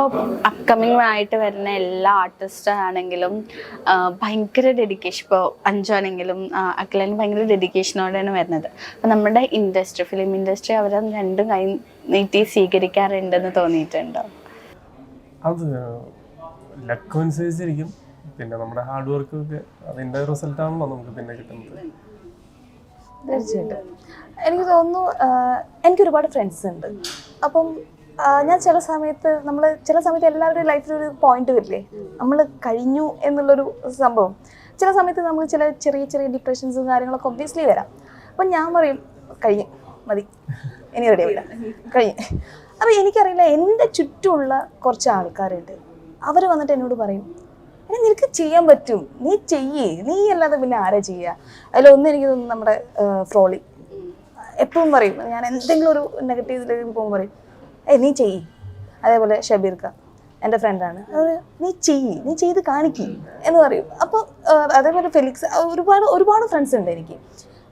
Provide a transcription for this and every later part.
ഇപ്പോൾ അപ്കമിങ് ആയിട്ട് വരുന്ന എല്ലാ ആർട്ടിസ്റ്റ് ആണെങ്കിലും ഭയങ്കര ഡെഡിക്കേഷൻ, ഇപ്പോൾ അഞ്ചാണെങ്കിലും അഖിലന് ഭയങ്കര ഡെഡിക്കേഷനോടെയാണ് വരുന്നത്. അപ്പം നമ്മുടെ ഇൻഡസ്ട്രി, ഫിലിം ഇൻഡസ്ട്രി അവരെ രണ്ടും കൈ നീട്ടി സ്വീകരിക്കാറുണ്ടെന്ന് തോന്നിയിട്ടുണ്ടോ? അത് ലക്ക് അനുസരിച്ചിരിക്കും. പിന്നെ നമ്മുടെ ഹാർഡ് വർക്ക് ഒക്കെ അതിൻ്റെ റിസൾട്ടാണല്ലോ നമുക്ക് പിന്നെ കിട്ടുന്നത്. തീർച്ചയായിട്ടും എനിക്ക് തോന്നുന്നു, എനിക്ക് ഒരുപാട് ഫ്രണ്ട്സ് ഉണ്ട്. അപ്പം ഞാൻ ചില സമയത്ത് എല്ലാവരുടെയും ലൈഫിലൊരു പോയിന്റ് വരില്ലേ, നമ്മൾ കഴിഞ്ഞു എന്നുള്ളൊരു സംഭവം. ചില സമയത്ത് നമുക്ക് ചെറിയ ചെറിയ ഡിപ്രഷൻസും കാര്യങ്ങളൊക്കെ ഒബ്വിയസ്ലി വരാം. അപ്പം ഞാൻ പറയും കഴിഞ്ഞ് മതി, ഇനി റെഡി ആവില്ല, കഴിഞ്ഞ്. അപ്പം എനിക്കറിയില്ല, എൻ്റെ ചുറ്റുമുള്ള കുറച്ച് ആൾക്കാരുണ്ട്, അവർ വന്നിട്ട് എന്നോട് പറയും നിനക്ക് ചെയ്യാൻ പറ്റും, നീ ചെയ്യേ, നീ അല്ലാതെ പിന്നെ ആരാ ചെയ്യുക. അതിലൊന്നും എനിക്ക് തോന്നുന്നു നമ്മുടെ ഫ്രോളി എപ്പോഴും പറയും, ഞാൻ എന്തെങ്കിലും ഒരു നെഗറ്റീവിലേക്ക് പോകുമ്പോൾ പറയും നീ ചെയ്യ്. അതേപോലെ ഷബീർക്ക എൻ്റെ ഫ്രണ്ടാണ്, അത് നീ ചെയ്ത് കാണിക്ക് എന്ന് പറയും. അപ്പം അതേപോലെ ഫെലിക്സ്, ഒരുപാട് ഫ്രണ്ട്സ് ഉണ്ട് എനിക്ക്.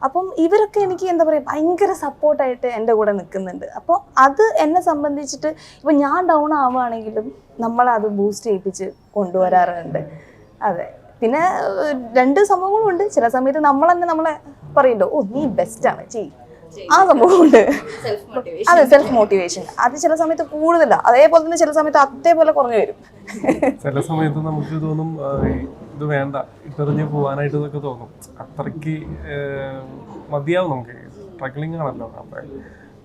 അപ്പം ഇവരൊക്കെ എനിക്ക് എന്താ പറയുക ഭയങ്കര സപ്പോർട്ടായിട്ട് എൻ്റെ കൂടെ നിൽക്കുന്നുണ്ട്. അപ്പോൾ അത് എന്നെ സംബന്ധിച്ചിട്ട് ഇപ്പം ഞാൻ ഡൗൺ ആവുകയാണെങ്കിലും നമ്മളത് ബൂസ്റ്റ് ചെയ്യിപ്പിച്ച് കൊണ്ടുവരാറുണ്ട്. അതെ, പിന്നെ രണ്ട് സംഭവങ്ങളുണ്ട്. ചില സമയത്ത് നമ്മളെ പറയുമല്ലോ, ഓ നീ ബെസ്റ്റാണ് ചെയ്യ്, ആ സംഭവമുണ്ട്. അതെ, സെൽഫ് മോട്ടിവേഷൻ. അത് ചില സമയത്ത് കൂടുതലാണ്, അതേപോലെ തന്നെ ചില സമയത്ത് അതേപോലെ കുറഞ്ഞു വരും. ചില സമയത്ത് നമുക്ക് തോന്നും ഇത് വേണ്ട, ഇട്ടെറിഞ്ഞ് പോകാനായിട്ട് ഇതൊക്കെ തോന്നും. അത്രയ്ക്ക് മതിയാവും, നമുക്ക് സ്ട്രഗ്ലിംഗ് ആണല്ലോ.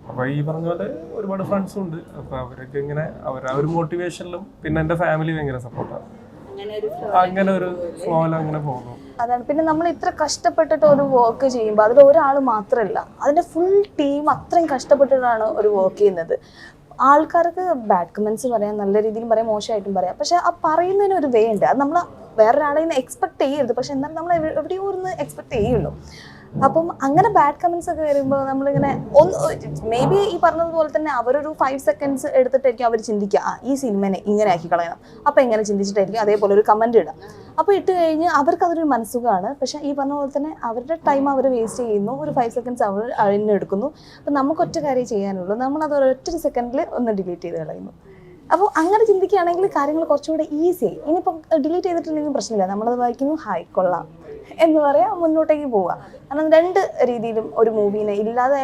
അപ്പോൾ ഈ പറഞ്ഞ പോലെ ഒരുപാട് ഫ്രണ്ട്സും ഉണ്ട്. അപ്പോൾ അവരൊക്കെ ഇങ്ങനെ ആ ഒരു മോട്ടിവേഷനിലും, പിന്നെ എൻ്റെ ഫാമിലി ഭയങ്കര സപ്പോർട്ടാണ്. അങ്ങനെ ഒരു ഫ്ലോയിൽ അങ്ങനെ പോകുന്നു. അതാണ്. പിന്നെ നമ്മൾ ഇത്ര കഷ്ടപ്പെട്ടിട്ട് ഒരു വർക്ക് ചെയ്യുമ്പോൾ അതിൽ ഒരാൾ മാത്രമല്ല, അതിൻ്റെ ഫുൾ ടീം അത്രയും കഷ്ടപ്പെട്ടിട്ടാണ് ഒരു വർക്ക് ചെയ്യുന്നത്. ആൾക്കാർക്ക് ബാഡ് കമൻസ് പറയാം, നല്ല രീതിയിൽ പറയാം, മോശമായിട്ടും പറയാം. പക്ഷെ ആ പറയുന്നതിന് ഒരു വേ ഉണ്ട്. അത് നമ്മൾ വേറൊരാളെ നിന്ന് എക്സ്പെക്ട് ചെയ്യരുത്, പക്ഷെ എന്നാലും നമ്മൾ എവിടെയോ ഒന്ന് എക്സ്പെക്ട് ചെയ്യുള്ളൂ. അപ്പം അങ്ങനെ ബാഡ് കമൻസ് ഒക്കെ വരുമ്പോൾ നമ്മളിങ്ങനെ മേ ബി ഈ പറഞ്ഞതുപോലെ തന്നെ അവരൊരു 5 seconds എടുത്തിട്ടായിരിക്കും അവർ ചിന്തിക്കുക, ഈ സിനിമനെ ഇങ്ങനെ ആക്കി കളയണം. അപ്പം എങ്ങനെ ചിന്തിച്ചിട്ടായിരിക്കും അതേപോലെ ഒരു കമൻറ്റ് ഇടാം. അപ്പോൾ ഇട്ട് കഴിഞ്ഞ് അവർക്ക് അതൊരു മനസ്സുഖമാണ്. പക്ഷേ ഈ പറഞ്ഞ പോലെ തന്നെ അവരുടെ ടൈം അവർ വേസ്റ്റ് ചെയ്യുന്നു, ഒരു 5 seconds അവർ അഴിഞ്ഞെടുക്കുന്നു. അപ്പം നമുക്ക് ഒറ്റ കാര്യം ചെയ്യാനുള്ളൂ, നമ്മളത് ഒരൊറ്റ സെക്കൻഡിൽ ഒന്ന് ഡിലീറ്റ് ചെയ്ത് കളയുന്നു. അപ്പോൾ അങ്ങനെ ചിന്തിക്കുകയാണെങ്കിൽ കാര്യങ്ങൾ കുറച്ചുകൂടെ ഈസി ആയി. ഇനിയിപ്പം ഡിലീറ്റ് ചെയ്തിട്ടില്ലെങ്കിൽ പ്രശ്നമില്ല, നമ്മളത് വായിക്കുന്നു, ഹായ് കൊള്ളാം എന്ന് പറയാം, മുന്നോട്ടേക്ക് പോവുക. കാരണം രണ്ട് രീതിയിലും ഒരു മൂവീനെ ഇല്ലാതെ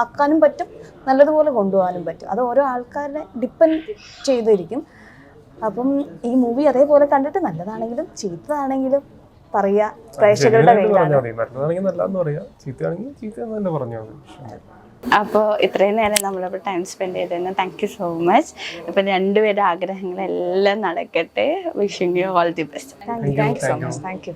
ആക്കാനും പറ്റും, നല്ലതുപോലെ കൊണ്ടുപോകാനും പറ്റും. അത് ഓരോ ആൾക്കാരെ ഡിപ്പെൻഡ് ചെയ്തിരിക്കും. അപ്പം ഈ മൂവി അതേപോലെ കണ്ടിട്ട് നല്ലതാണെങ്കിലും ചീത്തതാണെങ്കിലും പറയുക പ്രേക്ഷകരുടെ കയ്യിലാണ്. അപ്പോൾ ഇത്രയും നേരം നമ്മളിപ്പോൾ ടൈം സ്പെൻഡ് ചെയ്തതിന് താങ്ക് യു സോ മച്ച്. ഇപ്പം രണ്ടുപേരുടെ ആഗ്രഹങ്ങളെല്ലാം നടക്കട്ടെ. Wishing you all the best. Thank you so much. Thank you.